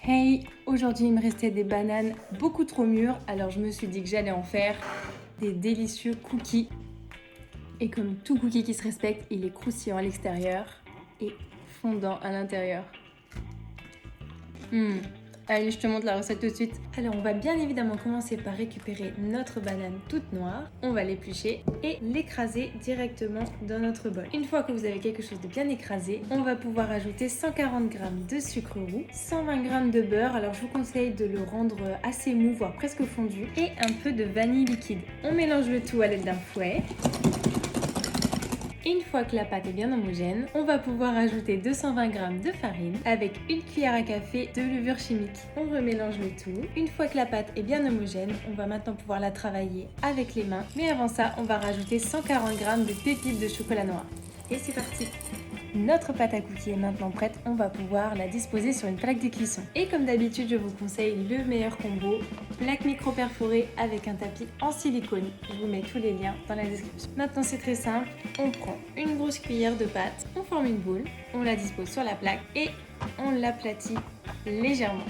Hey, aujourd'hui il me restait des bananes beaucoup trop mûres, alors je me suis dit que j'allais en faire des délicieux cookies. Et comme tout cookie qui se respecte, il est croustillant à l'extérieur et fondant à l'intérieur. Allez, je te montre la recette tout de suite. Alors, on va bien évidemment commencer par récupérer notre banane toute noire. On va l'éplucher et l'écraser directement dans notre bol. Une fois que vous avez quelque chose de bien écrasé, on va pouvoir ajouter 140 g de sucre roux, 120 g de beurre. Alors, je vous conseille de le rendre assez mou, voire presque fondu, et un peu de vanille liquide. On mélange le tout à l'aide d'un fouet. Une fois que la pâte est bien homogène, on va pouvoir ajouter 220 g de farine avec une cuillère à café de levure chimique. On remélange le tout. Une fois que la pâte est bien homogène, on va maintenant pouvoir la travailler avec les mains. Mais avant ça, on va rajouter 140 g de pépites de chocolat noir. Et c'est parti! Notre pâte à cookies est maintenant prête, on va pouvoir la disposer sur une plaque de cuisson. Et comme d'habitude, je vous conseille le meilleur combo, plaque micro perforée avec un tapis en silicone. Je vous mets tous les liens dans la description. Maintenant c'est très simple, on prend une grosse cuillère de pâte, on forme une boule, on la dispose sur la plaque et on l'aplatit légèrement.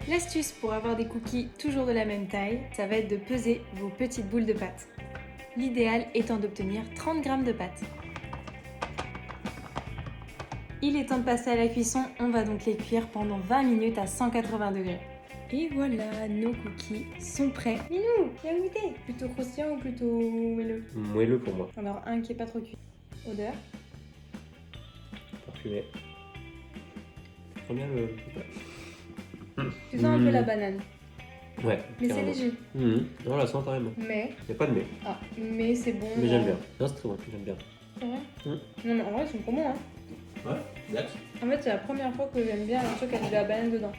L'astuce pour avoir des cookies toujours de la même taille, ça va être de peser vos petites boules de pâte. L'idéal étant d'obtenir 30 g de pâte. Il est temps de passer à la cuisson, on va donc les cuire pendant 20 minutes à 180 degrés. Et voilà, nos cookies sont prêts. Minou, viens goûter. Plutôt croustillant ou plutôt moelleux? Moelleux pour moi. Alors un qui est pas trop cuit. Odeur? Parfumé. Très bien le... Tu sens un peu la banane. Ouais. Mais carrément. c'est léger. Non, la sent carrément. Mais... Il n'y a pas de mais. Ah, mais c'est bon. Mais j'aime bien. Non, c'est très bon, j'aime bien. C'est vrai? Non mais en vrai ils sont trop bons hein. Ouais, d'accord. En fait c'est la première fois que j'aime bien un truc avec de la banane dedans.